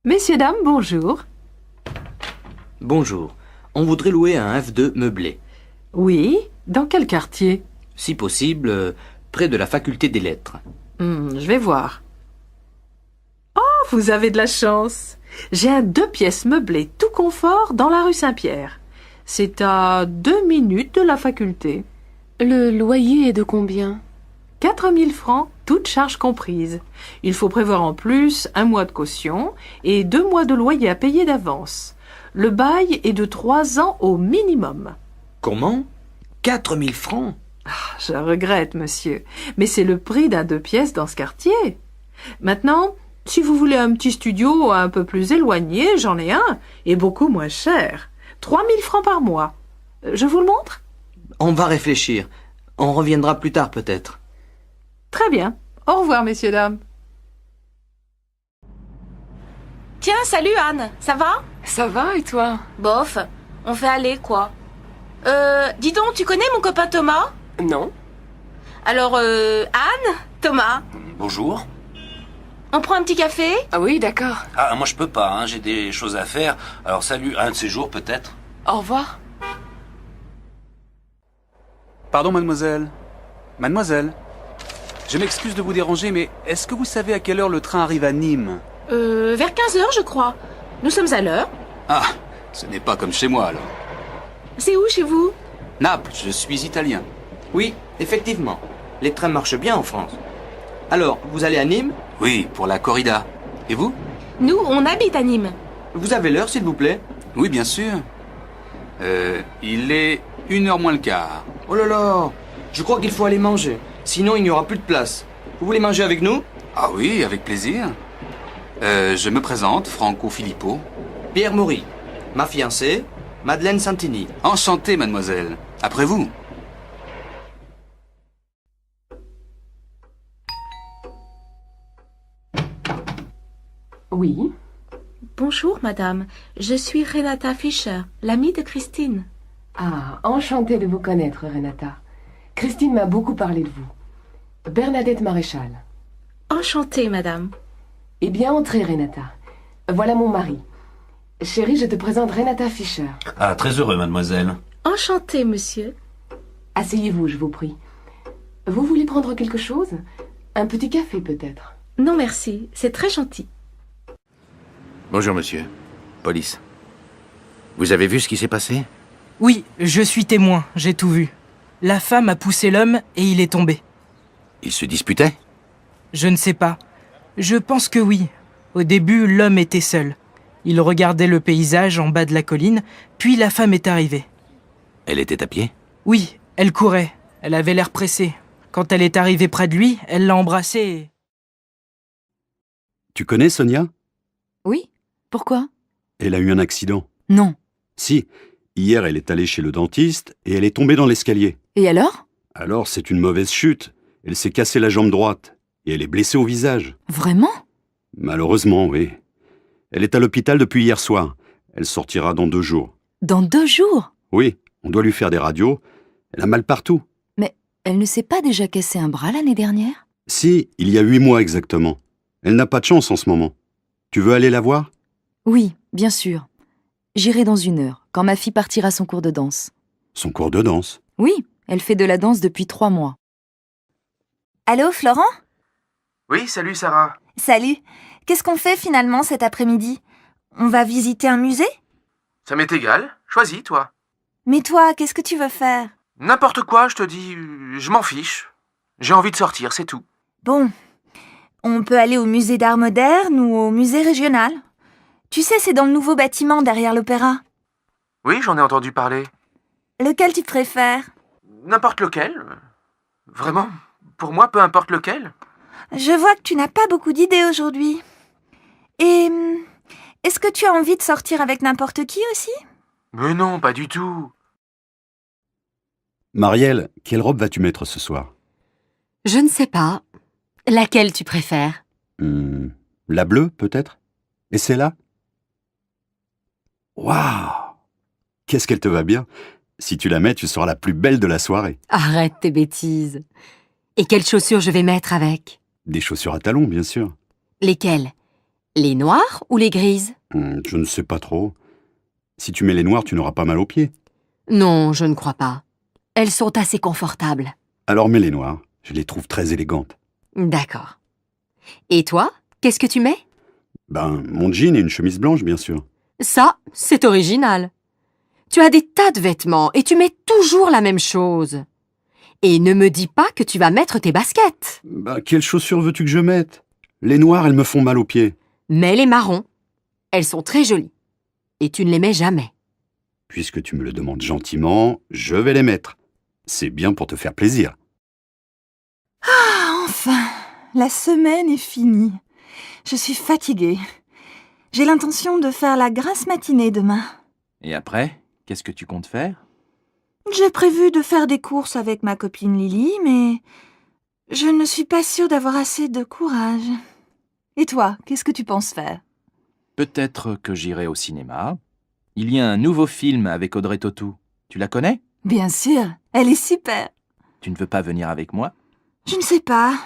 Messieurs, dames, bonjour. Bonjour. On voudrait louer un F2 meublé. Oui, dans quel quartier? Si possible, près de la faculté des lettres. Je vais voir. Oh, vous avez de la chance. J'ai un 2 pièces meublé tout confort dans la rue Saint-Pierre. C'est à 2 minutes de la faculté. Le loyer est de combien? 4 000 francs, toutes charges comprises. Il faut prévoir en plus 1 mois de caution et 2 mois de loyer à payer d'avance. Le bail est de 3 ans au minimum. Comment? 4 000 francs? Je regrette, monsieur, mais c'est le prix d'un 2 pièces dans ce quartier. Maintenant, si vous voulez un petit studio un peu plus éloigné, j'en ai un, et beaucoup moins cher. 3 000 francs par mois. Je vous le montre? On va réfléchir. On reviendra plus tard peut-être. Très bien. Au revoir, messieurs, dames. Tiens, salut Anne, ça va? Ça va et toi? Bof, on fait aller quoi. Dis donc, tu connais mon copain Thomas? Non. Alors, Anne, Thomas, Bonjour. on prend un petit café? Ah oui, d'accord. Ah, moi je peux pas, hein, j'ai des choses à faire. Alors salut, un de ces jours peut-être. Au revoir. Pardon, mademoiselle. Mademoiselle, je m'excuse de vous déranger, mais est-ce que vous savez à quelle heure le train arrive à Nîmes? Vers 15h, je crois. Nous sommes à l'heure. Ah, ce n'est pas comme chez moi alors. C'est où chez vous? Naples, je suis italien. Oui, effectivement. Les trains marchent bien en France. Alors, vous allez à Nîmes? Oui, pour la corrida. Et vous? Nous, on habite à Nîmes. Vous avez l'heure, s'il vous plaît? Oui, bien sûr. Il est 1h moins le quart. Oh là là, je crois qu'il faut aller manger. Sinon, il n'y aura plus de place. Vous voulez manger avec nous? Ah oui, avec plaisir. Je me présente, Franco Filippo. Pierre Maury, ma fiancée, Madeleine Santini. Enchanté, mademoiselle. Après vous. Oui. Bonjour, madame. Je suis Renata Fischer, l'amie de Christine. Ah, enchantée de vous connaître, Renata. Christine m'a beaucoup parlé de vous. Bernadette Maréchal. Enchantée, madame. Eh bien, entrez, Renata. Voilà mon mari. Chérie, je te présente Renata Fischer. Ah, très heureux, mademoiselle. Enchantée, monsieur. Asseyez-vous, je vous prie. Vous voulez prendre quelque chose? Un petit café, peut-être? Non, merci. C'est très gentil. Bonjour, monsieur. Police. Vous avez vu ce qui s'est passé? Oui, je suis témoin, j'ai tout vu. La femme a poussé l'homme et il est tombé. Ils se disputaient? Je ne sais pas. Je pense que oui. Au début, l'homme était seul. Il regardait le paysage en bas de la colline, puis la femme est arrivée. Elle était à pied? Oui, elle courait. Elle avait l'air pressée. Quand elle est arrivée près de lui, elle l'a embrassé et... Tu connais Sonia? Oui, pourquoi? Elle a eu un accident. Non. Si, hier elle est allée chez le dentiste et elle est tombée dans l'escalier. Et alors? Alors c'est une mauvaise chute. Elle s'est cassée la jambe droite et elle est blessée au visage. Vraiment? Malheureusement, oui. Elle est à l'hôpital depuis hier soir. Elle sortira dans 2 jours. Dans 2 jours? Oui, on doit lui faire des radios. Elle a mal partout. Mais elle ne s'est pas déjà cassé un bras l'année dernière? Si, il y a 8 mois exactement. Elle n'a pas de chance en ce moment. Tu veux aller la voir? Oui, bien sûr. J'irai dans 1 heure, quand ma fille partira à son cours de danse. Son cours de danse? Oui, elle fait de la danse depuis 3 mois. Allô, Florent? Oui, salut Sarah. Salut. Qu'est-ce qu'on fait finalement cet après-midi? On va visiter un musée? Ça m'est égal. Choisis, toi. Mais toi, qu'est-ce que tu veux faire? N'importe quoi, je te dis. Je m'en fiche. J'ai envie de sortir, c'est tout. Bon. On peut aller au musée d'art moderne ou au musée régional. Tu sais, c'est dans le nouveau bâtiment derrière l'opéra. Oui, j'en ai entendu parler. Lequel tu préfères? N'importe lequel. Vraiment, pour moi, peu importe lequel. Je vois que tu n'as pas beaucoup d'idées aujourd'hui. Et est-ce que tu as envie de sortir avec n'importe qui aussi? Mais non, pas du tout. Marielle, quelle robe vas-tu mettre ce soir? Je ne sais pas. Laquelle tu préfères? La bleue, peut-être? Et celle-là? Waouh! Qu'est-ce qu'elle te va bien! Si tu la mets, tu seras la plus belle de la soirée. Arrête tes bêtises. Et quelles chaussures je vais mettre avec? Des chaussures à talons, bien sûr. Lesquelles? Les noires ou les grises? Je ne sais pas trop. Si tu mets les noires, tu n'auras pas mal aux pieds. Non, je ne crois pas. Elles sont assez confortables. Alors mets les noires. Je les trouve très élégantes. D'accord. Et toi, qu'est-ce que tu mets? Mon jean et une chemise blanche, bien sûr. Ça, c'est original. Tu as des tas de vêtements et tu mets toujours la même chose. Et ne me dis pas que tu vas mettre tes baskets. Quelles chaussures veux-tu que je mette? Les noires, elles me font mal aux pieds. Mets les marrons. Elles sont très jolies. Et tu ne les mets jamais. Puisque tu me le demandes gentiment, je vais les mettre. C'est bien pour te faire plaisir. Ah, enfin, la semaine est finie. Je suis fatiguée. J'ai l'intention de faire la grasse matinée demain. Et après, qu'est-ce que tu comptes faire? J'ai prévu de faire des courses avec ma copine Lily, mais je ne suis pas sûre d'avoir assez de courage. Et toi, qu'est-ce que tu penses faire? Peut-être que j'irai au cinéma. Il y a un nouveau film avec Audrey Tautou. Tu la connais? Bien sûr, elle est super. Tu ne veux pas venir avec moi? Je ne sais pas.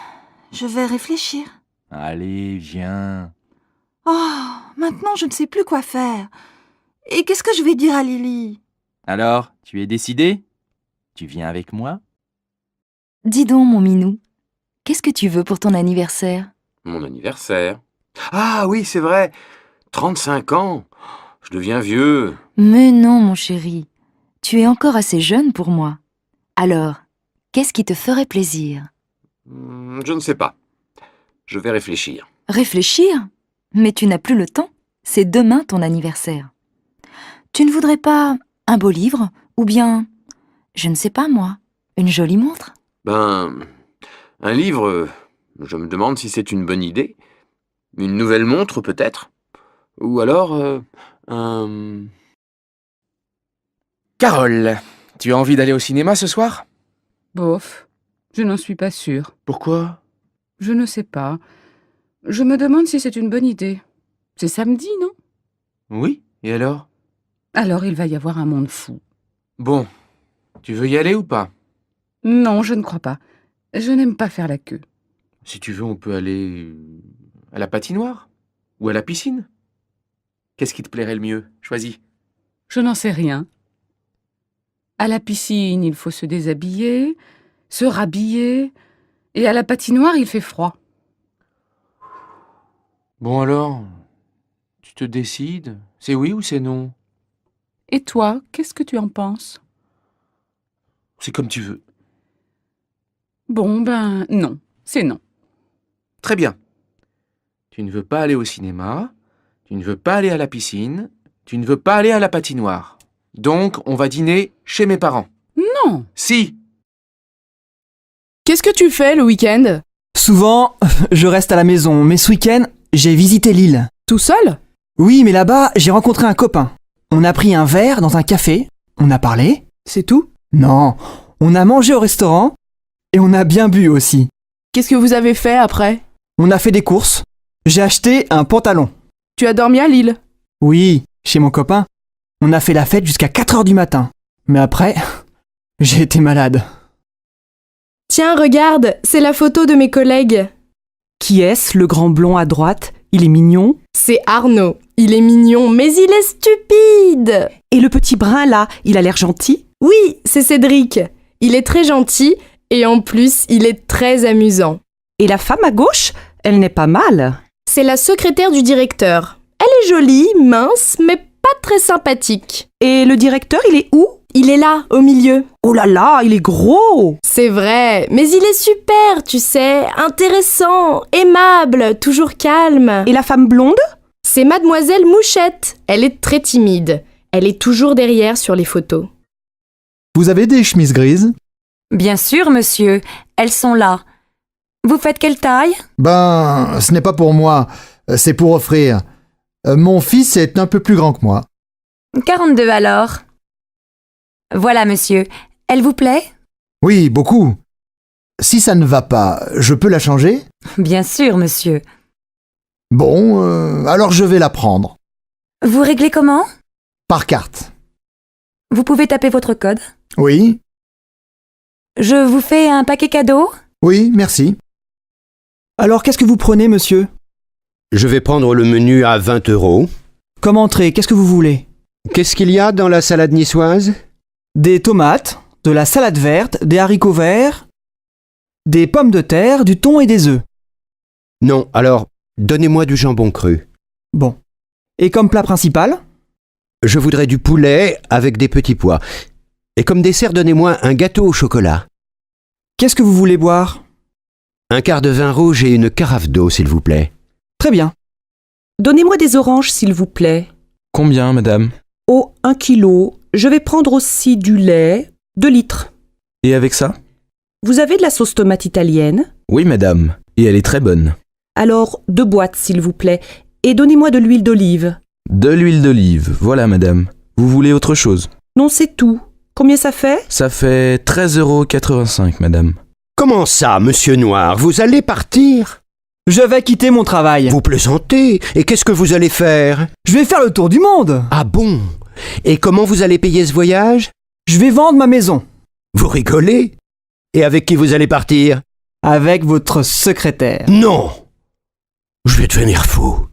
Je vais réfléchir. Allez, viens. Oh, maintenant je ne sais plus quoi faire. Et qu'est-ce que je vais dire à Lily? Alors, tu es décidé? Tu viens avec moi? Dis donc, mon minou, qu'est-ce que tu veux pour ton anniversaire? Mon anniversaire. Ah oui, c'est vrai. 35 ans. Je deviens vieux. Mais non, mon chéri, tu es encore assez jeune pour moi. Alors, qu'est-ce qui te ferait plaisir? Je ne sais pas. Je vais réfléchir. Réfléchir? Mais tu n'as plus le temps. C'est demain ton anniversaire. Tu ne voudrais pas un beau livre? Ou bien, je ne sais pas moi, une jolie montre? Un livre, je me demande si c'est une bonne idée. Une nouvelle montre, peut-être. Ou alors, Carole, tu as envie d'aller au cinéma ce soir? Bof, je n'en suis pas sûre. Pourquoi? Je ne sais pas. Je me demande si c'est une bonne idée. C'est samedi, non? Oui, et alors? Alors il va y avoir un monde fou. Bon, tu veux y aller ou pas? Non, je ne crois pas. Je n'aime pas faire la queue. Si tu veux, on peut aller à la patinoire ou à la piscine. Qu'est-ce qui te plairait le mieux? Choisis. Je n'en sais rien. À la piscine, il faut se déshabiller, se rhabiller, et à la patinoire, il fait froid. Bon alors, tu te décides? C'est oui ou c'est non? Et toi, qu'est-ce que tu en penses? C'est comme tu veux. Bon, non, c'est non. Très bien. Tu ne veux pas aller au cinéma, tu ne veux pas aller à la piscine, tu ne veux pas aller à la patinoire. Donc, on va dîner chez mes parents. Non. Si. Qu'est-ce que tu fais le week-end? Souvent, je reste à la maison, mais ce week-end, j'ai visité l'île. Tout seul? Oui, mais là-bas, j'ai rencontré un copain. On a pris un verre dans un café, on a parlé. C'est tout? Non, on a mangé au restaurant et on a bien bu aussi. Qu'est-ce que vous avez fait après? On a fait des courses. J'ai acheté un pantalon. Tu as dormi à Lille? Oui, chez mon copain. On a fait la fête jusqu'à 4h du matin. Mais après, j'ai été malade. Tiens, regarde, c'est la photo de mes collègues. Qui est-ce, le grand blond à droite? Il est mignon. C'est Arnaud. Il est mignon, mais il est stupide. Et le petit brun là, il a l'air gentil? Oui, c'est Cédric. Il est très gentil et en plus, il est très amusant. Et la femme à gauche, elle n'est pas mal. C'est la secrétaire du directeur. Elle est jolie, mince, mais pas très sympathique. Et le directeur, il est où? Il est là, au milieu. Oh là là, il est gros! C'est vrai, mais il est super, tu sais, intéressant, aimable, toujours calme. Et la femme blonde? C'est Mademoiselle Mouchette. Elle est très timide. Elle est toujours derrière sur les photos. Vous avez des chemises grises? Bien sûr, monsieur. Elles sont là. Vous faites quelle taille? Ce n'est pas pour moi. C'est pour offrir. Mon fils est un peu plus grand que moi. 42 alors. Voilà, monsieur. Elle vous plaît? Oui, beaucoup. Si ça ne va pas, je peux la changer? Bien sûr, monsieur. Bon, alors je vais la prendre. Vous réglez comment? Par carte. Vous pouvez taper votre code? Oui. Je vous fais un paquet cadeau? Oui, merci. Alors qu'est-ce que vous prenez, monsieur? Je vais prendre le menu à 20 €. Comme entrée, qu'est-ce que vous voulez? Qu'est-ce qu'il y a dans la salade niçoise? Des tomates, de la salade verte, des haricots verts, des pommes de terre, du thon et des œufs. Non, alors, donnez-moi du jambon cru. Bon. Et comme plat principal? Je voudrais du poulet avec des petits pois. Et comme dessert, donnez-moi un gâteau au chocolat. Qu'est-ce que vous voulez boire? Un quart de vin rouge et une carafe d'eau, s'il vous plaît. Très bien. Donnez-moi des oranges, s'il vous plaît. Combien, madame? Oh, 1 kilo. Je vais prendre aussi du lait, 2 litres. Et avec ça? Vous avez de la sauce tomate italienne? Oui, madame. Et elle est très bonne. Alors, 2 boîtes, s'il vous plaît. Et donnez-moi de l'huile d'olive. De l'huile d'olive, voilà, madame. Vous voulez autre chose? Non, c'est tout. Combien ça fait? Ça fait 13,85 €, madame. Comment ça, monsieur Noir? Vous allez partir? Je vais quitter mon travail. Vous plaisantez? Et qu'est-ce que vous allez faire? Je vais faire le tour du monde. Ah bon? Et comment vous allez payer ce voyage? Je vais vendre ma maison. Vous rigolez? Et avec qui vous allez partir? Avec votre secrétaire. Non! Je vais devenir fou.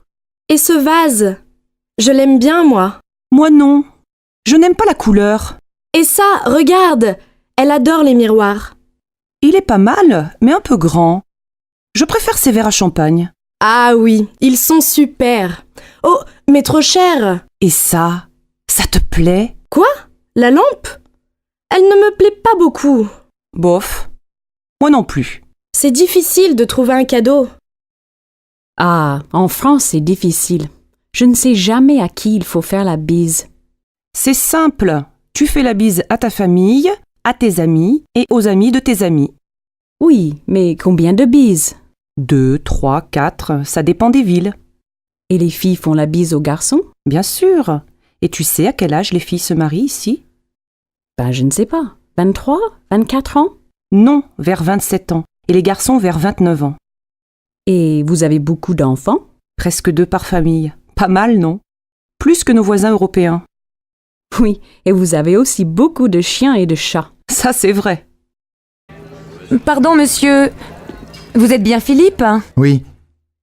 Et ce vase? Je l'aime bien, moi. Moi non. Je n'aime pas la couleur. Et ça, regarde! Elle adore les miroirs. Il est pas mal, mais un peu grand. Je préfère ces verres à champagne. Ah oui, ils sont super. Oh, mais trop cher. Et ça te plaît? Quoi? La lampe? Elle ne me plaît pas beaucoup. Bof. Moi non plus. C'est difficile de trouver un cadeau. Ah, en France, c'est difficile. Je ne sais jamais à qui il faut faire la bise. C'est simple. Tu fais la bise à ta famille, à tes amis et aux amis de tes amis. Oui, mais combien de bises? 2, 3, 4, ça dépend des villes. Et les filles font la bise aux garçons? Bien sûr. Et tu sais à quel âge les filles se marient ici? Ben, je ne sais pas. 23? 24 ans? Non, vers 27 ans. Et les garçons vers 29 ans. Et vous avez beaucoup d'enfants? Presque 2 par famille. Pas mal, non? Plus que nos voisins européens. Oui, et vous avez aussi beaucoup de chiens et de chats. Ça, c'est vrai. Pardon, monsieur. Vous êtes bien Philippe? Oui.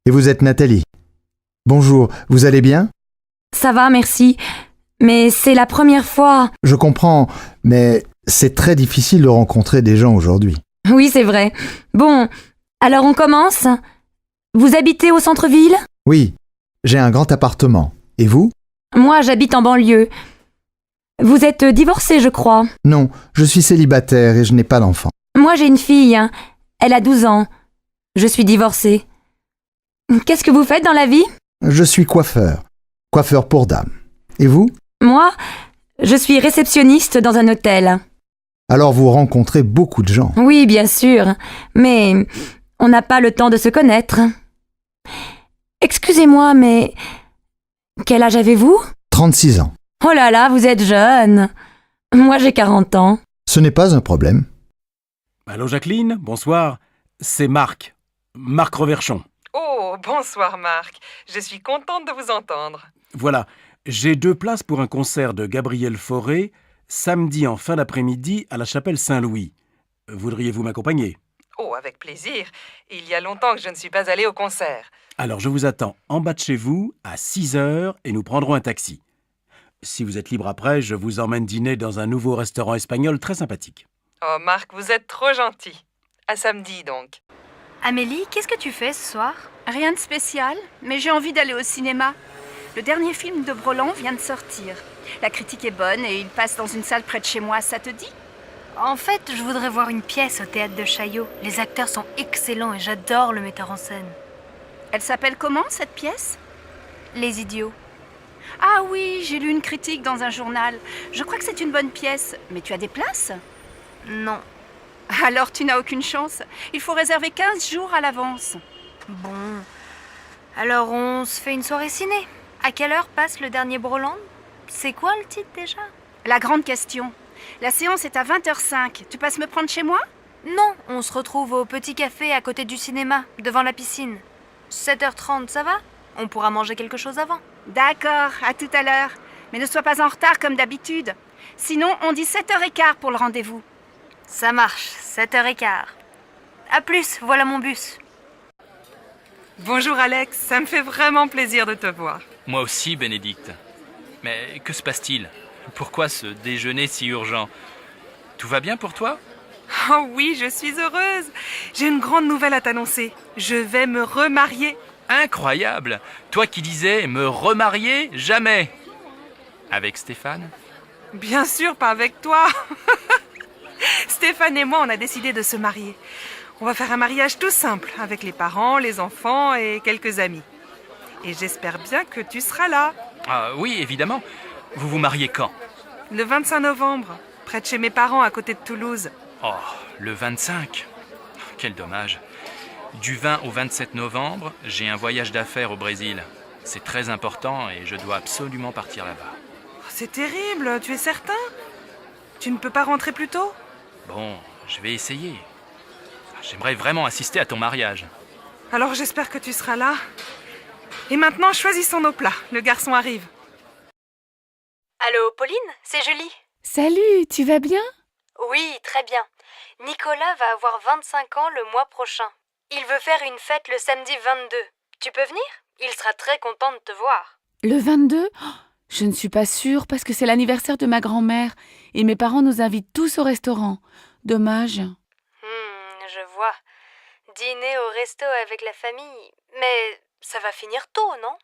Et vous êtes Nathalie. Bonjour, vous allez bien? Ça va, merci. Mais c'est la première fois. Je comprends, mais c'est très difficile de rencontrer des gens aujourd'hui. Oui, c'est vrai. Bon, alors on commence? Vous habitez au centre-ville? Oui, j'ai un grand appartement. Et vous? Moi, j'habite en banlieue. Vous êtes divorcé, je crois. Non, je suis célibataire et je n'ai pas d'enfant. Moi, j'ai une fille. Elle a 12 ans. Je suis divorcée. Qu'est-ce que vous faites dans la vie? Je suis coiffeur. Coiffeur pour dames. Et vous? Moi, je suis réceptionniste dans un hôtel. Alors vous rencontrez beaucoup de gens. Oui, bien sûr. Mais on n'a pas le temps de se connaître. Excusez-moi, mais quel âge avez-vous? 36 ans. Oh là là, vous êtes jeune. Moi, j'ai 40 ans. Ce n'est pas un problème. Allô Jacqueline, bonsoir. C'est Marc. Marc Reverchon. Oh, bonsoir Marc. Je suis contente de vous entendre. Voilà, j'ai 2 places pour un concert de Gabriel Fauré, samedi en fin d'après-midi à la chapelle Saint-Louis. Voudriez-vous m'accompagner? Oh, avec plaisir. Il y a longtemps que je ne suis pas allée au concert. Alors je vous attends en bas de chez vous à 6 h et nous prendrons un taxi. Si vous êtes libre après, je vous emmène dîner dans un nouveau restaurant espagnol très sympathique. Oh Marc, vous êtes trop gentil. À samedi donc. Amélie, qu'est-ce que tu fais ce soir? Rien de spécial, mais j'ai envie d'aller au cinéma. Le dernier film de Broland vient de sortir. La critique est bonne et il passe dans une salle près de chez moi, ça te dit? En fait, je voudrais voir une pièce au théâtre de Chaillot. Les acteurs sont excellents et j'adore le metteur en scène. Elle s'appelle comment, cette pièce? Les Idiots. Ah oui, j'ai lu une critique dans un journal. Je crois que c'est une bonne pièce. Mais tu as des places? Non. Alors tu n'as aucune chance. Il faut réserver 15 jours à l'avance. Bon. Alors on se fait une soirée ciné. À quelle heure passe le dernier Broland? C'est quoi le titre déjà? La grande question. La séance est à 20h05. Tu passes me prendre chez moi? Non, on se retrouve au petit café à côté du cinéma, devant la piscine. 7h30, ça va? On pourra manger quelque chose avant. D'accord, à tout à l'heure. Mais ne sois pas en retard comme d'habitude. Sinon, on dit 7h15 pour le rendez-vous. Ça marche, 7h15. À plus, voilà mon bus. Bonjour Alex, ça me fait vraiment plaisir de te voir. Moi aussi, Bénédicte. Mais que se passe-t-il? Pourquoi ce déjeuner si urgent? Tout va bien pour toi? Oh oui, je suis heureuse. J'ai une grande nouvelle à t'annoncer. Je vais me remarier. Incroyable! Toi qui disais me remarier jamais. Avec Stéphane? Bien sûr, pas avec toi. Stéphane et moi, on a décidé de se marier. On va faire un mariage tout simple, avec les parents, les enfants et quelques amis. Et j'espère bien que tu seras là. Ah oui, évidemment. Vous vous mariez quand? Le 25 novembre, près de chez mes parents, à côté de Toulouse. Oh, le 25. Quel dommage. Du 20 au 27 novembre, j'ai un voyage d'affaires au Brésil. C'est très important et je dois absolument partir là-bas. C'est terrible, tu es certain? Tu ne peux pas rentrer plus tôt? Bon, je vais essayer. J'aimerais vraiment assister à ton mariage. Alors j'espère que tu seras là. Et maintenant, choisissons nos plats. Le garçon arrive. Allô, Pauline? C'est Julie. Salut, tu vas bien? Oui, très bien. Nicolas va avoir 25 ans le mois prochain. Il veut faire une fête le samedi 22. Tu peux venir? Il sera très content de te voir. Le 22? Oh, je ne suis pas sûre parce que c'est l'anniversaire de ma grand-mère et mes parents nous invitent tous au restaurant. Dommage. Je vois. Dîner au resto avec la famille. Mais ça va finir tôt, non?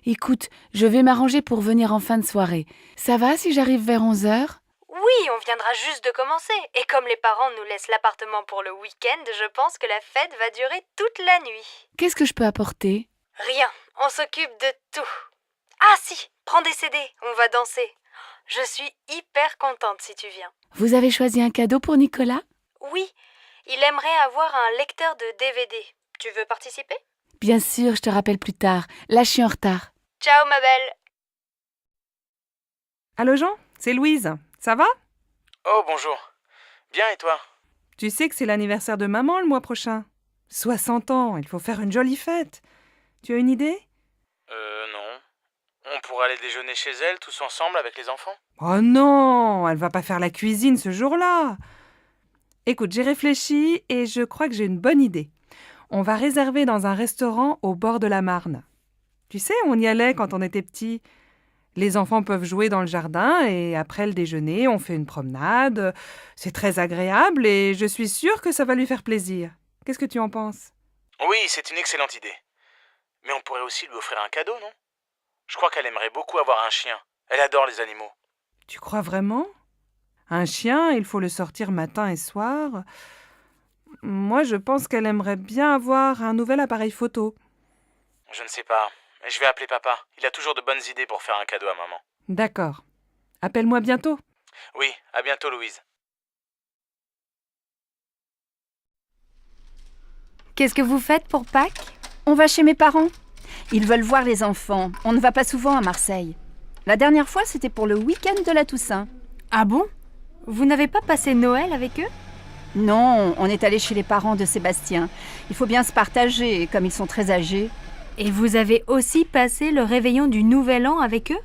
Écoute, je vais m'arranger pour venir en fin de soirée. Ça va si j'arrive vers 11h? Oui, on viendra juste de commencer. Et comme les parents nous laissent l'appartement pour le week-end, je pense que la fête va durer toute la nuit. Qu'est-ce que je peux apporter? Rien, on s'occupe de tout. Ah si, prends des CD, on va danser. Je suis hyper contente si tu viens. Vous avez choisi un cadeau pour Nicolas? Oui, il aimerait avoir un lecteur de DVD. Tu veux participer? Bien sûr, je te rappelle plus tard. Là, je suis en retard. Ciao ma belle. Allô Jean, c'est Louise. Ça va? Oh, bonjour. Bien, et toi? Tu sais que c'est l'anniversaire de maman le mois prochain. 60 ans, il faut faire une jolie fête. Tu as une idée? Non. On pourrait aller déjeuner chez elle, tous ensemble, avec les enfants? Oh non, elle va pas faire la cuisine ce jour-là. Écoute, j'ai réfléchi et je crois que j'ai une bonne idée. On va réserver dans un restaurant au bord de la Marne. Tu sais, on y allait quand on était petits. Les enfants peuvent jouer dans le jardin et après le déjeuner, on fait une promenade. C'est très agréable et je suis sûre que ça va lui faire plaisir. Qu'est-ce que tu en penses? Oui, c'est une excellente idée. Mais on pourrait aussi lui offrir un cadeau, non? Je crois qu'elle aimerait beaucoup avoir un chien. Elle adore les animaux. Tu crois vraiment? Un chien, il faut le sortir matin et soir. Moi, je pense qu'elle aimerait bien avoir un nouvel appareil photo. Je ne sais pas. Je vais appeler papa. Il a toujours de bonnes idées pour faire un cadeau à maman. D'accord. Appelle-moi bientôt. Oui, à bientôt, Louise. Qu'est-ce que vous faites pour Pâques? On va chez mes parents. Ils veulent voir les enfants. On ne va pas souvent à Marseille. La dernière fois, c'était pour le week-end de la Toussaint. Ah bon? Vous n'avez pas passé Noël avec eux? Non, on est allé chez les parents de Sébastien. Il faut bien se partager, comme ils sont très âgés. Et vous avez aussi passé le réveillon du Nouvel An avec eux?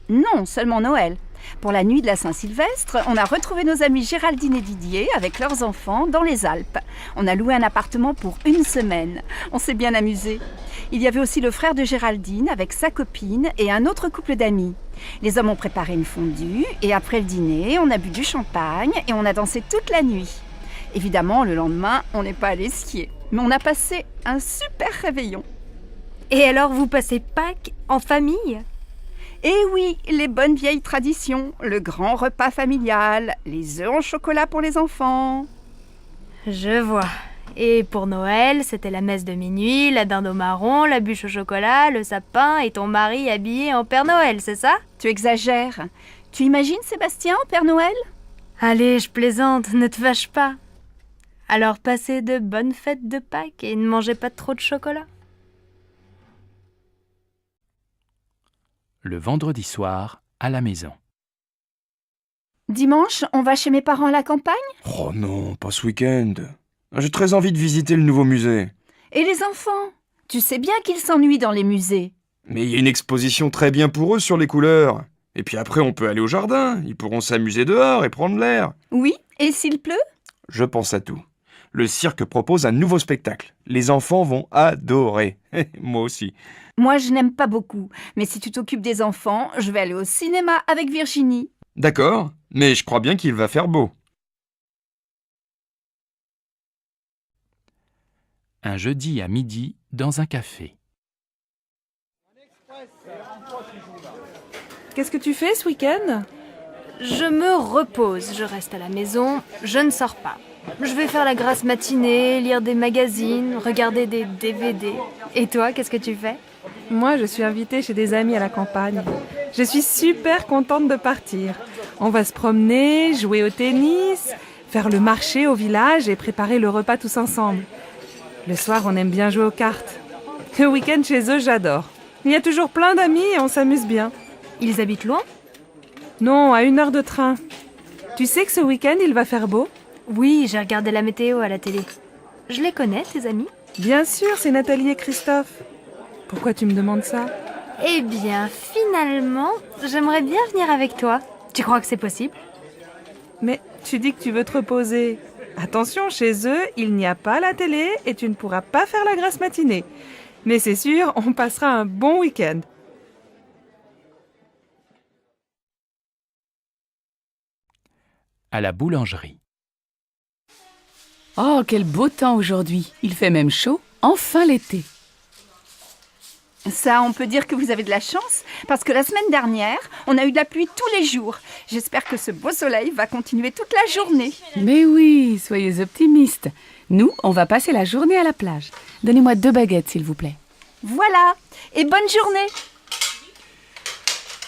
Non, seulement Noël. Pour la nuit de la Saint-Sylvestre, on a retrouvé nos amis Géraldine et Didier avec leurs enfants dans les Alpes. On a loué un appartement pour une semaine. On s'est bien amusé. Il y avait aussi le frère de Géraldine avec sa copine et un autre couple d'amis. Les hommes ont préparé une fondue et après le dîner, on a bu du champagne et on a dansé toute la nuit. Évidemment, le lendemain, on n'est pas allé skier. Mais on a passé un super réveillon. Et alors, vous passez Pâques en famille? Eh oui, les bonnes vieilles traditions, le grand repas familial, les œufs en chocolat pour les enfants. Je vois. Et pour Noël, c'était la messe de minuit, la dinde au marron, la bûche au chocolat, le sapin et ton mari habillé en Père Noël, c'est ça? Tu exagères. Tu imagines Sébastien en Père Noël? Allez, je plaisante, ne te fâche pas. Alors passez de bonnes fêtes de Pâques et ne mangez pas trop de chocolat. Le vendredi soir, à la maison. Dimanche, on va chez mes parents à la campagne? Oh non, pas ce week-end. J'ai très envie de visiter le nouveau musée. Et les enfants? Tu sais bien qu'ils s'ennuient dans les musées. Mais il y a une exposition très bien pour eux sur les couleurs. Et puis après, on peut aller au jardin. Ils pourront s'amuser dehors et prendre l'air. Oui, et s'il pleut? Je pense à tout. Le cirque propose un nouveau spectacle. Les enfants vont adorer. Moi aussi. Moi, je n'aime pas beaucoup, mais si tu t'occupes des enfants, je vais aller au cinéma avec Virginie. D'accord, mais je crois bien qu'il va faire beau. Un jeudi à midi dans un café. Qu'est-ce que tu fais ce week-end? Je me repose, je reste à la maison, je ne sors pas. Je vais faire la grasse matinée, lire des magazines, regarder des DVD. Et toi, qu'est-ce que tu fais? Moi, je suis invitée chez des amis à la campagne. Je suis super contente de partir. On va se promener, jouer au tennis, faire le marché au village et préparer le repas tous ensemble. Le soir, on aime bien jouer aux cartes. Le week-end chez eux, j'adore. Il y a toujours plein d'amis et on s'amuse bien. Ils habitent loin? Non, à 1 heure de train. Tu sais que ce week-end, il va faire beau? Oui, j'ai regardé la météo à la télé. Je les connais, tes amis? Bien sûr, c'est Nathalie et Christophe. Pourquoi tu me demandes ça? Eh bien, finalement, j'aimerais bien venir avec toi. Tu crois que c'est possible? Mais tu dis que tu veux te reposer. Attention, chez eux, il n'y a pas la télé et tu ne pourras pas faire la grasse matinée. Mais c'est sûr, on passera un bon week-end. À la boulangerie. Oh, quel beau temps aujourd'hui. Il fait même chaud. Enfin l'été. Ça, on peut dire que vous avez de la chance, parce que la semaine dernière, on a eu de la pluie tous les jours. J'espère que ce beau soleil va continuer toute la journée. Mais oui, soyez optimistes. Nous, on va passer la journée à la plage. Donnez-moi 2 baguettes, s'il vous plaît. Voilà, et bonne journée.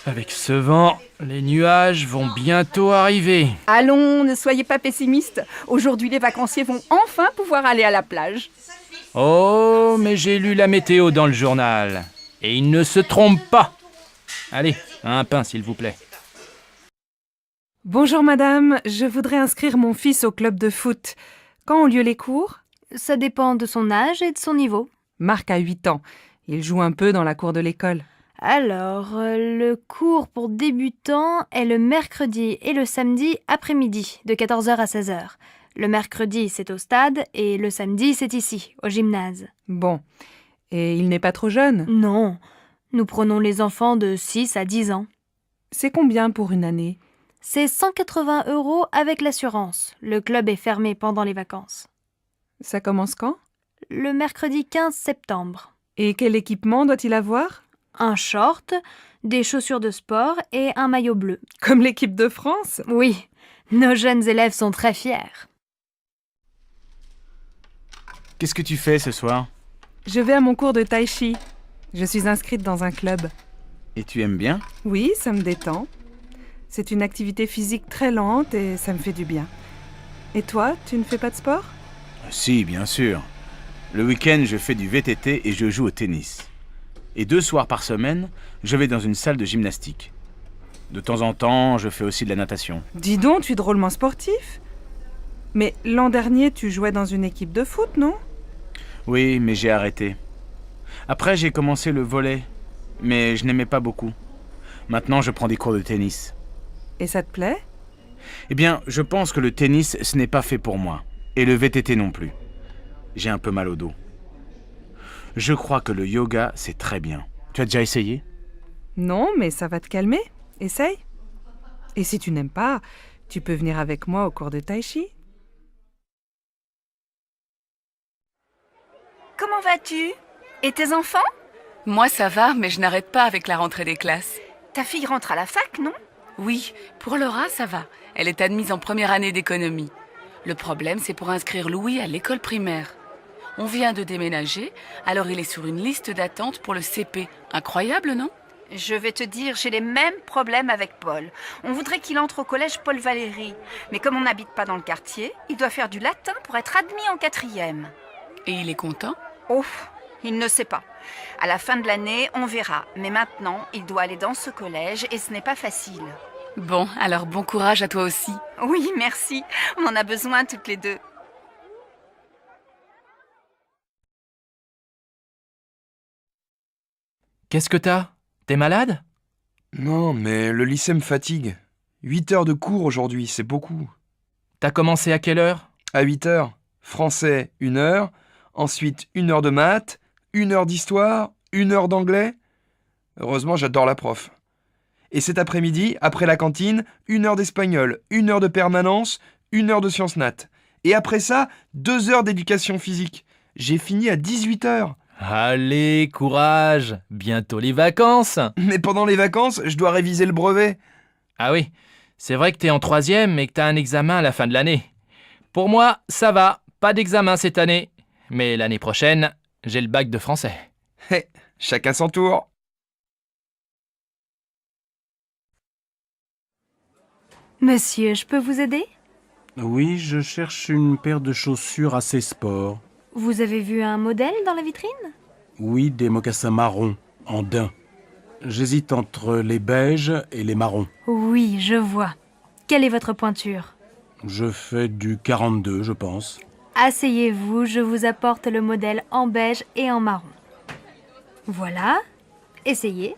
Avec ce vent, les nuages vont bientôt arriver. Allons, ne soyez pas pessimistes. Aujourd'hui, les vacanciers vont enfin pouvoir aller à la plage. Oh, mais j'ai lu la météo dans le journal. Et il ne se trompe pas. Allez, un pain, s'il vous plaît. Bonjour madame, je voudrais inscrire mon fils au club de foot. Quand ont lieu les cours? Ça dépend de son âge et de son niveau. Marc a 8 ans. Il joue un peu dans la cour de l'école. Alors, le cours pour débutants est le mercredi et le samedi après-midi, de 14h à 16h. Le mercredi, c'est au stade, et le samedi, c'est ici, au gymnase. Bon. Et il n'est pas trop jeune? Non. Nous prenons les enfants de 6 à 10 ans. C'est combien pour une année? C'est 180 € avec l'assurance. Le club est fermé pendant les vacances. Ça commence quand? Le mercredi 15 septembre. Et quel équipement doit-il avoir? Un short, des chaussures de sport et un maillot bleu. Comme l'équipe de France? Oui, nos jeunes élèves sont très fiers. Qu'est-ce que tu fais ce soir? Je vais à mon cours de tai chi. Je suis inscrite dans un club. Et tu aimes bien? Oui, ça me détend. C'est une activité physique très lente et ça me fait du bien. Et toi, tu ne fais pas de sport? Si, bien sûr. Le week-end, je fais du VTT et je joue au tennis. Et 2 soirs par semaine, je vais dans une salle de gymnastique. De temps en temps, je fais aussi de la natation. Dis donc, tu es drôlement sportif. Mais l'an dernier, tu jouais dans une équipe de foot, non? Oui, mais j'ai arrêté. Après, j'ai commencé le volley, mais je n'aimais pas beaucoup. Maintenant, je prends des cours de tennis. Et ça te plaît? Eh bien, je pense que le tennis, ce n'est pas fait pour moi. Et le VTT non plus. J'ai un peu mal au dos. Je crois que le yoga, c'est très bien. Tu as déjà essayé? Non, mais ça va te calmer. Essaye. Et si tu n'aimes pas, tu peux venir avec moi au cours de tai chi. Comment vas-tu? Et tes enfants? Moi, ça va, mais je n'arrête pas avec la rentrée des classes. Ta fille rentre à la fac, non? Oui, pour Laura, ça va. Elle est admise en première année d'économie. Le problème, c'est pour inscrire Louis à l'école primaire. On vient de déménager, alors il est sur une liste d'attente pour le CP. Incroyable, non? Je vais te dire, j'ai les mêmes problèmes avec Paul. On voudrait qu'il entre au collège Paul Valéry. Mais comme on n'habite pas dans le quartier, il doit faire du latin pour être admis en 4e. Et il est content? Oh, il ne sait pas. À la fin de l'année, on verra. Mais maintenant, il doit aller dans ce collège et ce n'est pas facile. Bon, alors bon courage à toi aussi. Oui, merci. On en a besoin toutes les deux. Qu'est-ce que t'as? T'es malade? Non, mais le lycée me fatigue. 8 heures de cours aujourd'hui, c'est beaucoup. T'as commencé à quelle heure? À 8 heures. Français, 1 heure. Ensuite, 1 heure de maths, 1 heure d'histoire, 1 heure d'anglais. Heureusement, j'adore la prof. Et cet après-midi, après la cantine, 1 heure d'espagnol, 1 heure de permanence, 1 heure de sciences nat. Et après ça, 2 heures d'éducation physique. J'ai fini à 18 heures. Allez, courage, bientôt les vacances. Mais pendant les vacances, je dois réviser le brevet. Ah oui, c'est vrai que t'es en 3e et que t'as un examen à la fin de l'année. Pour moi, ça va, pas d'examen cette année. Mais l'année prochaine, j'ai le bac de français. Chacun son tour. Monsieur, je peux vous aider? Oui, je cherche une paire de chaussures assez sport. Vous avez vu un modèle dans la vitrine? Oui, des mocassins marrons, en daim. J'hésite entre les beiges et les marrons. Oui, je vois. Quelle est votre pointure? Je fais du 42, je pense. Asseyez-vous, je vous apporte le modèle en beige et en marron. Voilà, essayez.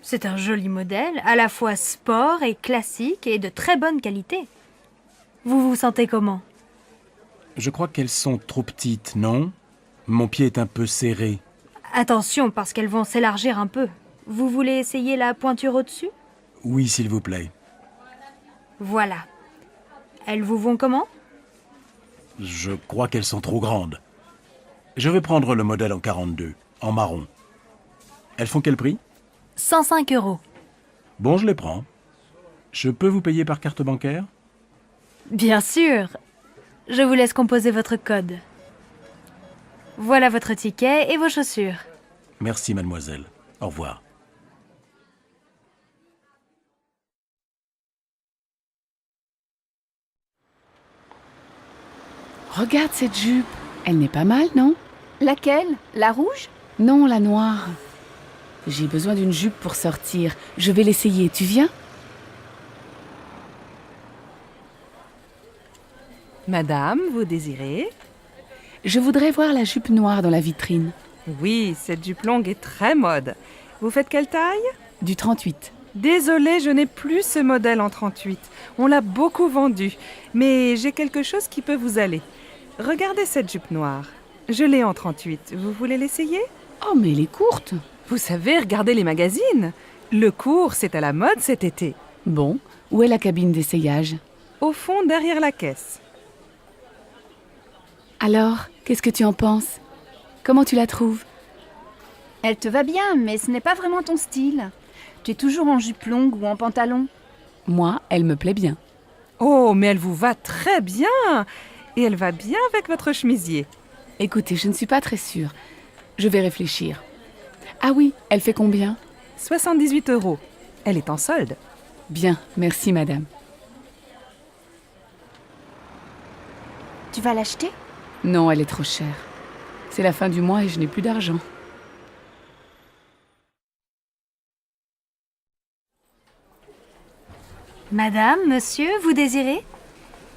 C'est un joli modèle, à la fois sport et classique et de très bonne qualité. Vous vous sentez comment? Je crois qu'elles sont trop petites, non? Mon pied est un peu serré. Attention, parce qu'elles vont s'élargir un peu. Vous voulez essayer la pointure au-dessus? Oui, s'il vous plaît. Voilà. Elles vous vont comment? Je crois qu'elles sont trop grandes. Je vais prendre le modèle en 42, en marron. Elles font quel prix? 105 €. Bon, je les prends. Je peux vous payer par carte bancaire? Bien sûr. Je vous laisse composer votre code. Voilà votre ticket et vos chaussures. Merci, mademoiselle. Au revoir. Regarde cette jupe. Elle n'est pas mal, non? Laquelle? La rouge? Non, la noire. J'ai besoin d'une jupe pour sortir. Je vais l'essayer. Tu viens? Madame, vous désirez? Je voudrais voir la jupe noire dans la vitrine. Oui, cette jupe longue est très mode. Vous faites quelle taille? Du 38. Désolée, je n'ai plus ce modèle en 38. On l'a beaucoup vendu. Mais j'ai quelque chose qui peut vous aller. Regardez cette jupe noire. Je l'ai en 38. Vous voulez l'essayer? Oh, mais elle est courte. Vous savez, regardez les magazines. Le court, c'est à la mode cet été. Bon, où est la cabine d'essayage? Au fond, derrière la caisse. Alors, qu'est-ce que tu en penses? Comment tu la trouves? Elle te va bien, mais ce n'est pas vraiment ton style. Tu es toujours en jupe longue ou en pantalon. Moi, elle me plaît bien. Oh, mais elle vous va très bien. Et elle va bien avec votre chemisier. Écoutez, je ne suis pas très sûre. Je vais réfléchir. Ah oui, elle fait combien? 78 €. Elle est en solde. Bien, merci madame. Tu vas l'acheter? Non, elle est trop chère. C'est la fin du mois et je n'ai plus d'argent. Madame, monsieur, vous désirez?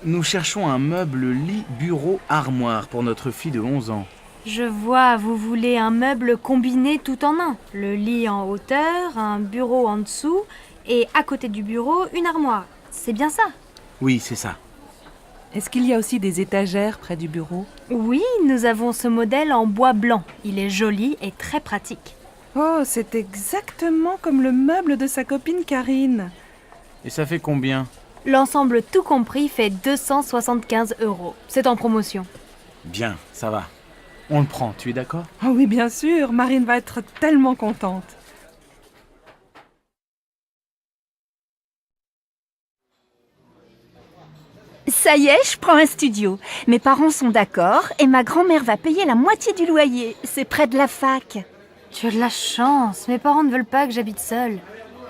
Nous cherchons un meuble lit, bureau, armoire pour notre fille de 11 ans. Je vois, vous voulez un meuble combiné tout en un. Le lit en hauteur, un bureau en dessous et à côté du bureau, une armoire. C'est bien ça? Oui, c'est ça. Est-ce qu'il y a aussi des étagères près du bureau? Oui, nous avons ce modèle en bois blanc. Il est joli et très pratique. Oh, c'est exactement comme le meuble de sa copine Karine. Et ça fait combien? L'ensemble tout compris fait 275 €. C'est en promotion. Bien, ça va. On le prend, tu es d'accord? Oh oui, bien sûr, Marine va être tellement contente. Ça y est, je prends un studio. Mes parents sont d'accord et ma grand-mère va payer la moitié du loyer. C'est près de la fac. Tu as de la chance. Mes parents ne veulent pas que j'habite seule.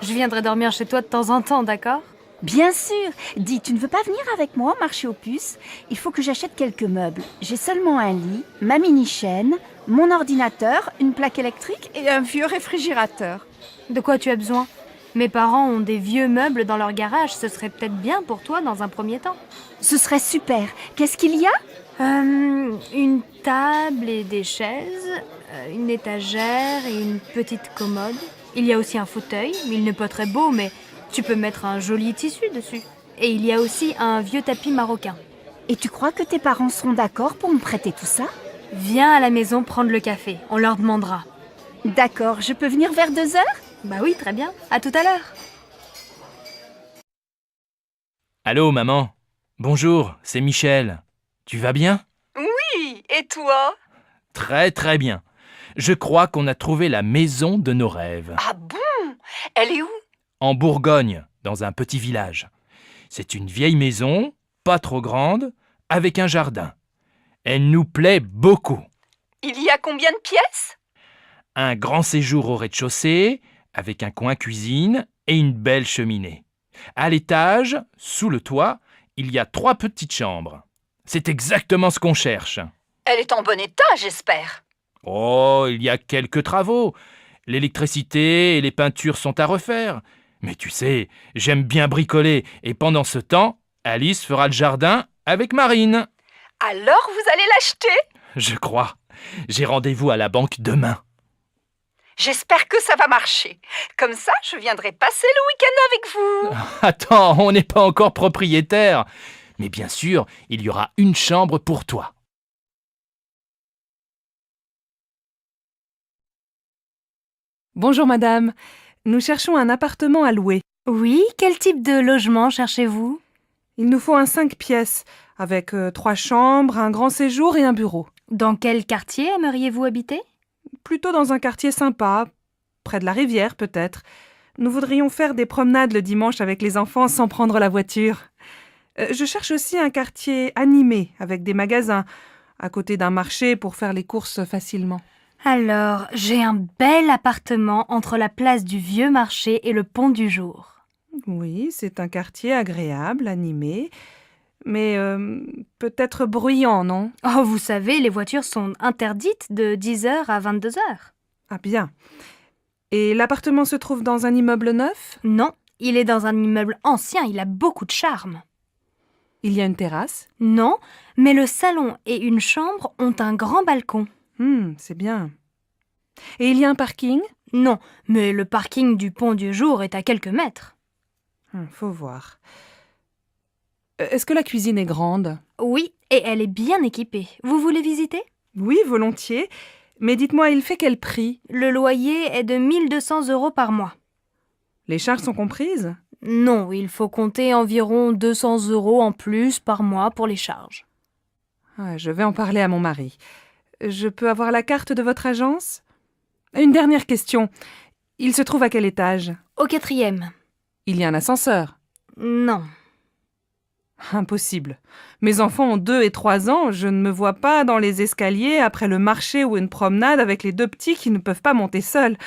Je viendrai dormir chez toi de temps en temps, d'accord? Bien sûr. Dis, tu ne veux pas venir avec moi au marché aux puces? Il faut que j'achète quelques meubles. J'ai seulement un lit, ma mini-chaîne, mon ordinateur, une plaque électrique et un vieux réfrigérateur. De quoi tu as besoin? Mes parents ont des vieux meubles dans leur garage. Ce serait peut-être bien pour toi dans un premier temps. Ce serait super. Qu'est-ce qu'il y a? Une table et des chaises, une étagère et une petite commode. Il y a aussi un fauteuil. Il n'est pas très beau, mais tu peux mettre un joli tissu dessus. Et il y a aussi un vieux tapis marocain. Et tu crois que tes parents seront d'accord pour me prêter tout ça? Viens à la maison prendre le café, on leur demandera. D'accord, je peux venir vers 2 heures? Bah oui, très bien. À tout à l'heure. Allô, maman. Bonjour, c'est Michel. Tu vas bien? Oui, et toi? Très très bien. Je crois qu'on a trouvé la maison de nos rêves. Ah bon? Elle est où? En Bourgogne, dans un petit village. C'est une vieille maison, pas trop grande, avec un jardin. Elle nous plaît beaucoup. Il y a combien de pièces? Un grand séjour au rez-de-chaussée, avec un coin cuisine et une belle cheminée. À l'étage, sous le toit, il y a 3 petites chambres. C'est exactement ce qu'on cherche. Elle est en bon état, j'espère. Oh, il y a quelques travaux. L'électricité et les peintures sont à refaire. Mais tu sais, j'aime bien bricoler et pendant ce temps, Alice fera le jardin avec Marine. Alors vous allez l'acheter? Je crois. J'ai rendez-vous à la banque demain. J'espère que ça va marcher. Comme ça, je viendrai passer le week-end avec vous. Attends, on n'est pas encore propriétaire. Mais bien sûr, il y aura une chambre pour toi. Bonjour madame, nous cherchons un appartement à louer. Oui, quel type de logement cherchez-vous? Il nous faut un 5 pièces, avec 3 chambres, un grand séjour et un bureau. Dans quel quartier aimeriez-vous habiter? Plutôt dans un quartier sympa, près de la rivière peut-être. Nous voudrions faire des promenades le dimanche avec les enfants sans prendre la voiture. Je cherche aussi un quartier animé, avec des magasins, à côté d'un marché pour faire les courses facilement. Alors, j'ai un bel appartement entre la place du Vieux Marché et le Pont du Jour. Oui, c'est un quartier agréable, animé, mais peut-être bruyant, non? Oh, vous savez, les voitures sont interdites de 10h à 22h. Ah bien. Et l'appartement se trouve dans un immeuble neuf? Non, il est dans un immeuble ancien, il a beaucoup de charme. Il y a une terrasse? Non, mais le salon et une chambre ont un grand balcon. C'est bien. Et il y a un parking? Non, mais le parking du Pont du Jour est à quelques mètres. Faut voir. Est-ce que la cuisine est grande? Oui, et elle est bien équipée. Vous voulez visiter? Oui, volontiers. Mais dites-moi, il fait quel prix? Le loyer est de 1 200 € par mois. Les charges sont comprises? Non, il faut compter environ 200 € en plus par mois pour les charges. Je vais en parler à mon mari. Je peux avoir la carte de votre agence? Une dernière question. Il se trouve à quel étage? Au 4e. Il y a un ascenseur? Non. Impossible. Mes enfants ont 2 et 3 ans. Je ne me vois pas dans les escaliers après le marché ou une promenade avec les 2 petits qui ne peuvent pas monter seuls.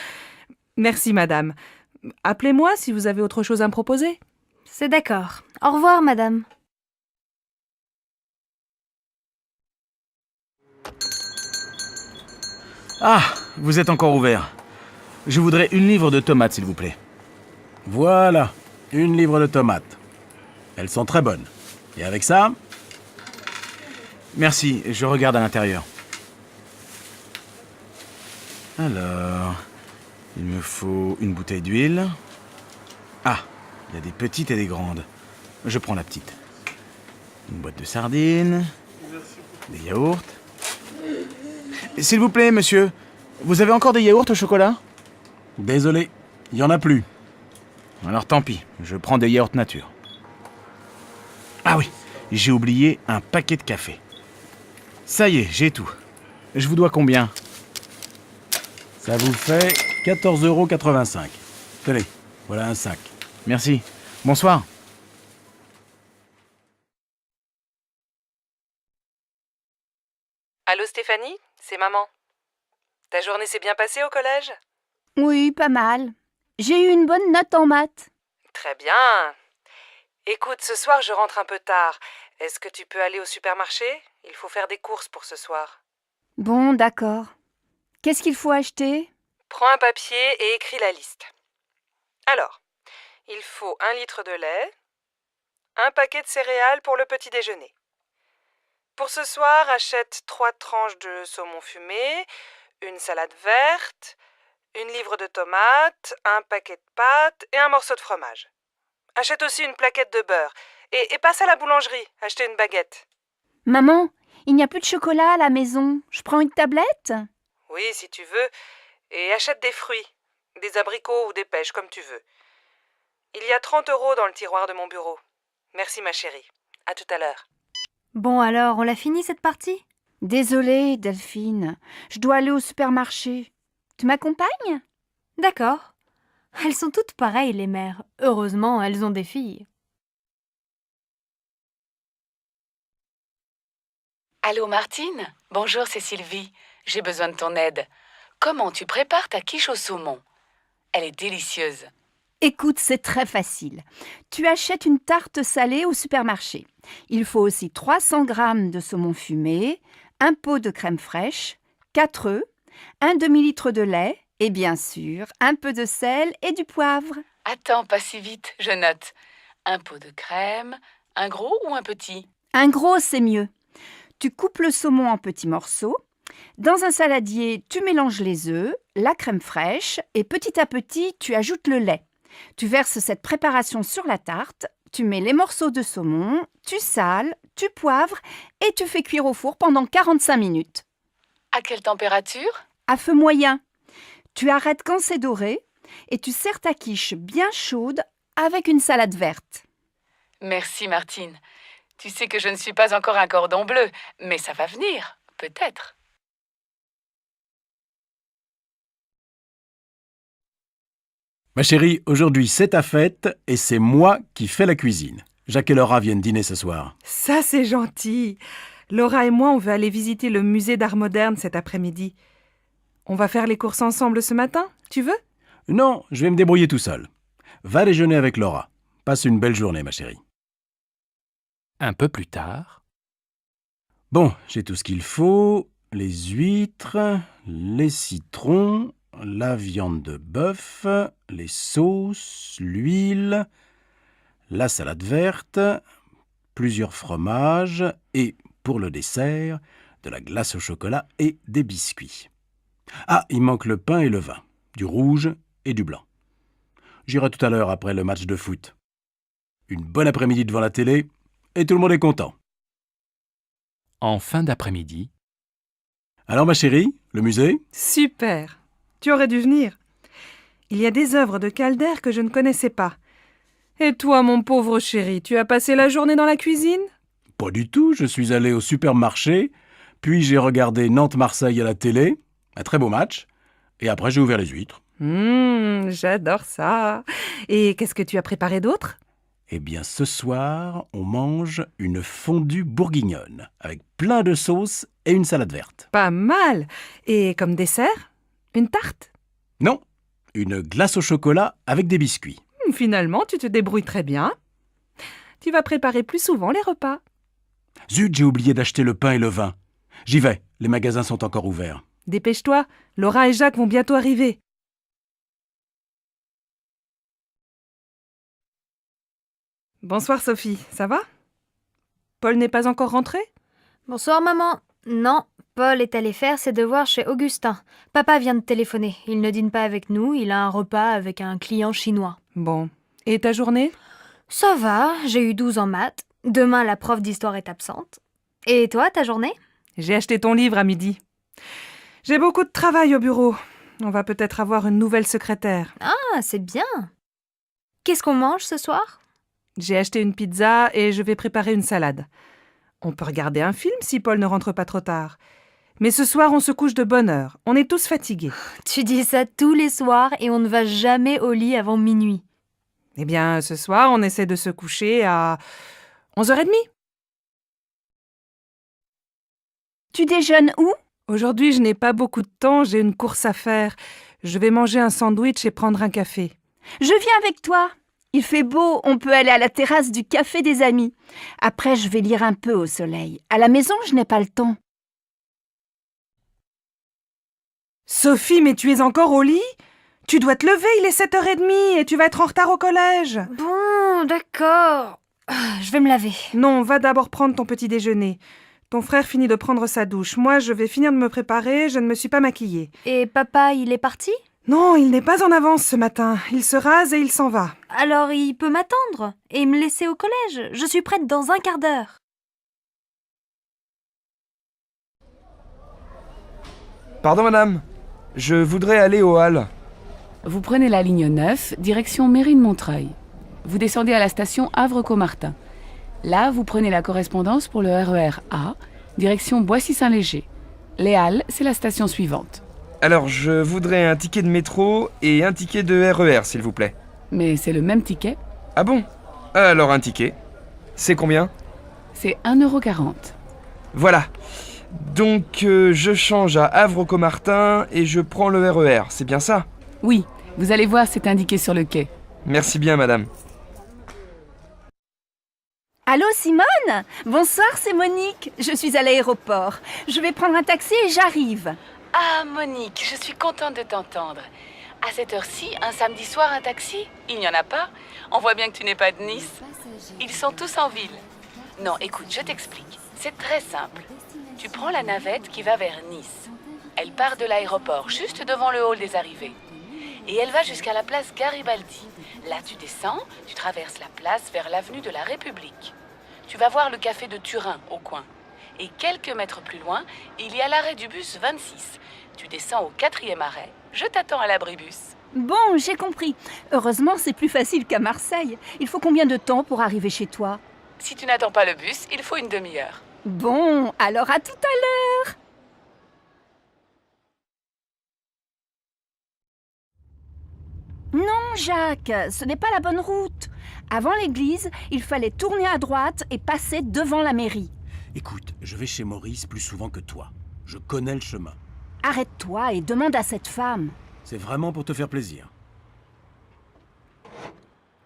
Merci, madame. Appelez-moi si vous avez autre chose à me proposer. C'est d'accord. Au revoir, madame. Ah, vous êtes encore ouvert. Je voudrais 1 livre de tomates, s'il vous plaît. Voilà, 1 livre de tomates. Elles sont très bonnes. Et avec ça? Merci, je regarde à l'intérieur. Alors, il me faut une bouteille d'huile. Ah, il y a des petites et des grandes. Je prends la petite. Une boîte de sardines. Des yaourts. S'il vous plaît, monsieur, vous avez encore des yaourts au chocolat? Désolé, il n'y en a plus. Alors tant pis, je prends des yaourts nature. Ah oui, j'ai oublié un paquet de café. Ça y est, j'ai tout. Je vous dois combien? Ça vous fait 14,85 €. Tenez, voilà un sac. Merci. Bonsoir. Allô Stéphanie, c'est maman. Ta journée s'est bien passée au collège? Oui, pas mal. J'ai eu une bonne note en maths. Très bien. Écoute, ce soir je rentre un peu tard. Est-ce que tu peux aller au supermarché? Il faut faire des courses pour ce soir. Bon, d'accord. Qu'est-ce qu'il faut acheter? Prends un papier et écris la liste. Alors, il faut 1 litre de lait, un paquet de céréales pour le petit déjeuner. Pour ce soir, achète 3 tranches de saumon fumé, une salade verte, 1 livre de tomates, un paquet de pâtes et un morceau de fromage. Achète aussi une plaquette de beurre et passe à la boulangerie, acheter une baguette. Maman, il n'y a plus de chocolat à la maison. Je prends une tablette? Oui, si tu veux. Et achète des fruits, des abricots ou des pêches, comme tu veux. Il y a 30 € dans le tiroir de mon bureau. Merci ma chérie. À tout à l'heure. Bon alors, on l'a fini cette partie? Désolée, Delphine. Je dois aller au supermarché. Tu m'accompagnes? D'accord. Elles sont toutes pareilles, les mères. Heureusement, elles ont des filles. Allô Martine? Bonjour, c'est Sylvie. J'ai besoin de ton aide. Comment tu prépares ta quiche au saumon? Elle est délicieuse. Écoute, c'est très facile. Tu achètes une tarte salée au supermarché. Il faut aussi 300 g de saumon fumé, un pot de crème fraîche, 4 œufs, un demi-litre de lait et bien sûr, un peu de sel et du poivre. Attends, pas si vite, je note. Un pot de crème, un gros ou un petit? Un gros, c'est mieux. Tu coupes le saumon en petits morceaux. Dans un saladier, tu mélanges les œufs, la crème fraîche et petit à petit, tu ajoutes le lait. Tu verses cette préparation sur la tarte, tu mets les morceaux de saumon, tu sales, tu poivres et tu fais cuire au four pendant 45 minutes. À quelle température? À feu moyen. Tu arrêtes quand c'est doré et tu sers ta quiche bien chaude avec une salade verte. Merci Martine. Tu sais que je ne suis pas encore un cordon bleu, mais ça va venir, peut-être. Ma chérie, aujourd'hui c'est ta fête et c'est moi qui fais la cuisine. Jacques et Laura viennent dîner ce soir. Ça, c'est gentil. Laura et moi, on veut aller visiter le musée d'art moderne cet après-midi. On va faire les courses ensemble ce matin, tu veux? Non, je vais me débrouiller tout seul. Va déjeuner avec Laura. Passe une belle journée, ma chérie. Un peu plus tard. Bon, j'ai tout ce qu'il faut. Les huîtres, les citrons, la viande de bœuf, les sauces, l'huile, la salade verte, plusieurs fromages et, pour le dessert, de la glace au chocolat et des biscuits. Ah, il manque le pain et le vin, du rouge et du blanc. J'irai tout à l'heure après le match de foot. Une bonne après-midi devant la télé et tout le monde est content. En fin d'après-midi. Alors ma chérie, le musée? Super. Tu aurais dû venir. Il y a des œuvres de Calder que je ne connaissais pas. Et toi, mon pauvre chéri, tu as passé la journée dans la cuisine? Pas du tout, je suis allé au supermarché, puis j'ai regardé Nantes-Marseille à la télé, un très beau match, et après j'ai ouvert les huîtres. J'adore ça. Et qu'est-ce que tu as préparé d'autre? Eh bien, ce soir, on mange une fondue bourguignonne, avec plein de sauces et une salade verte. Pas mal. Et comme dessert? Une tarte? Non, une glace au chocolat avec des biscuits. Finalement, tu te débrouilles très bien. Tu vas préparer plus souvent les repas. Zut, j'ai oublié d'acheter le pain et le vin. J'y vais, les magasins sont encore ouverts. Dépêche-toi, Laura et Jacques vont bientôt arriver. Bonsoir Sophie, ça va? Paul n'est pas encore rentré? Bonsoir maman. Non, Paul est allé faire ses devoirs chez Augustin. Papa vient de téléphoner. Il ne dîne pas avec nous, il a un repas avec un client chinois. Bon. Et ta journée? Ça va, j'ai eu 12 en maths. Demain, la prof d'histoire est absente. Et toi, ta journée? J'ai acheté ton livre à midi. J'ai beaucoup de travail au bureau. On va peut-être avoir une nouvelle secrétaire. Ah, c'est bien. Qu'est-ce qu'on mange ce soir? J'ai acheté une pizza et je vais préparer une salade. On peut regarder un film si Paul ne rentre pas trop tard. Mais ce soir, on se couche de bonne heure. On est tous fatigués. Tu dis ça tous les soirs et on ne va jamais au lit avant minuit. Eh bien, ce soir, on essaie de se coucher à 11h30. Tu déjeunes où? Aujourd'hui, je n'ai pas beaucoup de temps, j'ai une course à faire. Je vais manger un sandwich et prendre un café. Je viens avec toi. Il fait beau, on peut aller à la terrasse du café des amis. Après, je vais lire un peu au soleil. À la maison, je n'ai pas le temps. Sophie, mais tu es encore au lit? Tu dois te lever, il est 7h30 et tu vas être en retard au collège. Bon, d'accord. Je vais me laver. Non, va d'abord prendre ton petit déjeuner. Ton frère finit de prendre sa douche. Moi, je vais finir de me préparer, je ne me suis pas maquillée. Et papa, il est parti? Non, il n'est pas en avance ce matin. Il se rase et il s'en va. Alors il peut m'attendre et me laisser au collège. Je suis prête dans un quart d'heure. Pardon madame, je voudrais aller aux Halles. Vous prenez la ligne 9, direction Mairie de Montreuil. Vous descendez à la station Havre-Caumartin. Là, vous prenez la correspondance pour le RER A, direction Boissy-Saint-Léger. Les Halles, c'est la station suivante. Alors, je voudrais un ticket de métro et un ticket de RER, s'il vous plaît. Mais c'est le même ticket. Ah bon? Alors un ticket. C'est combien? C'est 1,40 €. Voilà. Donc, je change à Havre-Caumartin et je prends le RER, c'est bien ça? Oui, vous allez voir, c'est indiqué sur le quai. Merci bien, madame. Allô Simone? Bonsoir, c'est Monique. Je suis à l'aéroport. Je vais prendre un taxi et j'arrive. Ah, Monique, je suis contente de t'entendre. À cette heure-ci, un samedi soir, un taxi? Il n'y en a pas? On voit bien que tu n'es pas de Nice. Ils sont tous en ville. Non, écoute, je t'explique. C'est très simple. Tu prends la navette qui va vers Nice. Elle part de l'aéroport, juste devant le hall des arrivées. Et elle va jusqu'à la place Garibaldi. Là, tu descends, tu traverses la place vers l'avenue de la République. Tu vas voir le café de Turin, au coin. Et quelques mètres plus loin, il y a l'arrêt du bus 26. Tu descends au 4e arrêt. Je t'attends à l'abribus. Bon, j'ai compris. Heureusement, c'est plus facile qu'à Marseille. Il faut combien de temps pour arriver chez toi? Si tu n'attends pas le bus, il faut une demi-heure. Bon, alors à tout à l'heure. Non, Jacques, ce n'est pas la bonne route. Avant l'église, il fallait tourner à droite et passer devant la mairie. Écoute, je vais chez Maurice plus souvent que toi. Je connais le chemin. Arrête-toi et demande à cette femme. C'est vraiment pour te faire plaisir.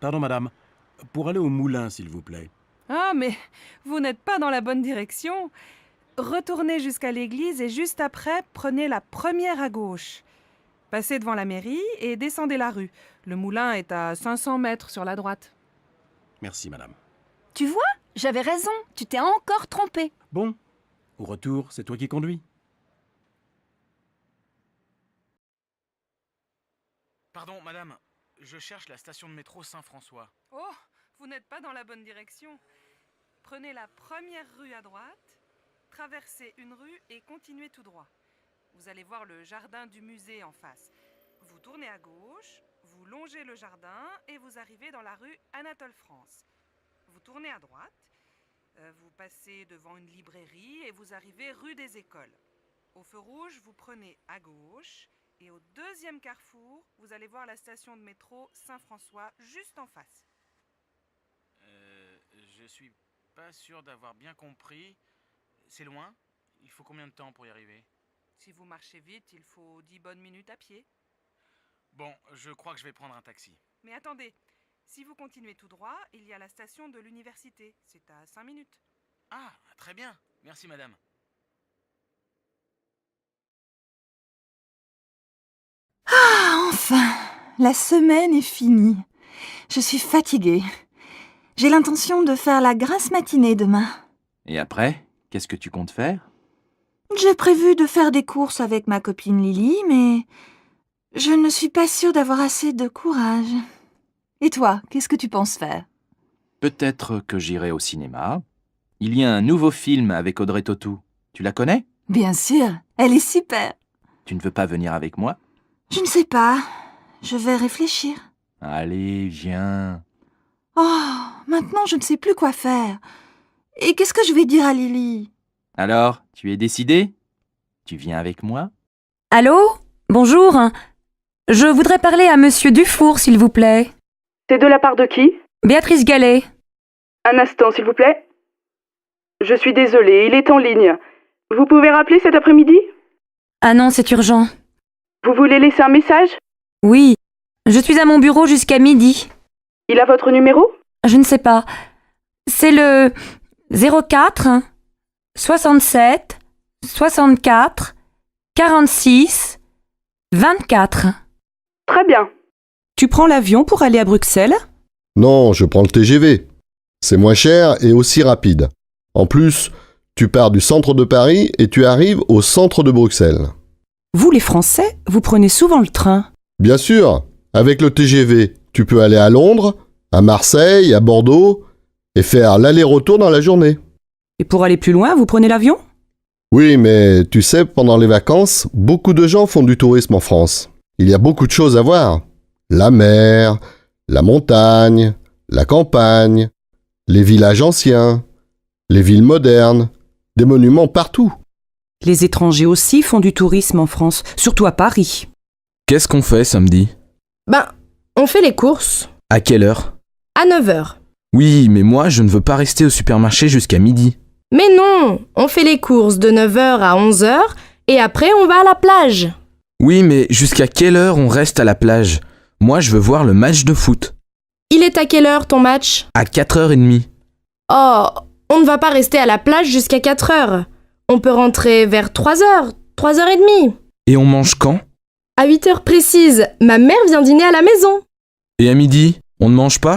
Pardon, madame. Pour aller au moulin, s'il vous plaît. Ah, mais vous n'êtes pas dans la bonne direction. Retournez jusqu'à l'église et juste après, prenez la première à gauche. Passez devant la mairie et descendez la rue. Le moulin est à 500 mètres sur la droite. Merci, madame. Tu vois, j'avais raison. Tu t'es encore trompé. Bon, au retour, c'est toi qui conduis. Pardon, madame. Je cherche la station de métro Saint-François. Oh, vous n'êtes pas dans la bonne direction. Prenez la première rue à droite, traversez une rue et continuez tout droit. Vous allez voir le jardin du musée en face. Vous tournez à gauche, vous longez le jardin et vous arrivez dans la rue Anatole France. Vous tournez à droite, vous passez devant une librairie et vous arrivez rue des Écoles. Au feu rouge, vous prenez à gauche et au deuxième carrefour, vous allez voir la station de métro Saint-François juste en face. Je suis pas sûr d'avoir bien compris. C'est loin? Il faut combien de temps pour y arriver? Si vous marchez vite, il faut 10 bonnes minutes à pied. Bon, je crois que je vais prendre un taxi. Mais attendez, si vous continuez tout droit, il y a la station de l'université. C'est à 5 minutes. Ah, très bien. Merci, madame. Ah, enfin, la semaine est finie. Je suis fatiguée. J'ai l'intention de faire la grasse matinée demain. Et après, qu'est-ce que tu comptes faire? J'ai prévu de faire des courses avec ma copine Lily, mais je ne suis pas sûre d'avoir assez de courage. Et toi, qu'est-ce que tu penses faire? Peut-être que j'irai au cinéma. Il y a un nouveau film avec Audrey Tautou. Tu la connais? Bien sûr, elle est super. Tu ne veux pas venir avec moi? Je ne sais pas. Je vais réfléchir. Allez, viens. Oh, maintenant je ne sais plus quoi faire. Et qu'est-ce que je vais dire à Lily? Alors, tu es décidé? Tu viens avec moi? Allô? Bonjour. Je voudrais parler à Monsieur Dufour, s'il vous plaît. C'est de la part de qui? Béatrice Gallet. Un instant, s'il vous plaît. Je suis désolée, il est en ligne. Vous pouvez rappeler cet après-midi? Ah non, c'est urgent. Vous voulez laisser un message? Oui. Je suis à mon bureau jusqu'à midi. Il a votre numéro? Je ne sais pas. C'est le 04 67 64 46 24. Très bien. Tu prends l'avion pour aller à Bruxelles? Non, je prends le TGV. C'est moins cher et aussi rapide. En plus, tu pars du centre de Paris et tu arrives au centre de Bruxelles. Vous, les Français, vous prenez souvent le train? Bien sûr, avec le TGV, tu peux aller à Londres, à Marseille, à Bordeaux et faire l'aller-retour dans la journée. Et pour aller plus loin, vous prenez l'avion? Oui, mais tu sais, pendant les vacances, beaucoup de gens font du tourisme en France. Il y a beaucoup de choses à voir. La mer, la montagne, la campagne, les villages anciens, les villes modernes, des monuments partout. Les étrangers aussi font du tourisme en France, surtout à Paris. Qu'est-ce qu'on fait samedi? Ben, on fait les courses. À quelle heure? À 9h. Oui, mais moi, je ne veux pas rester au supermarché jusqu'à midi. Mais non, on fait les courses de 9h à 11h et après on va à la plage. Oui, mais jusqu'à quelle heure on reste à la plage? Moi, je veux voir le match de foot. Il est à quelle heure ton match? À 4h30. Oh, on ne va pas rester à la plage jusqu'à 4h. On peut rentrer vers 3h, 3h30. Et on mange quand? À 8h précises, ma mère vient dîner à la maison. Et à midi, on ne mange pas?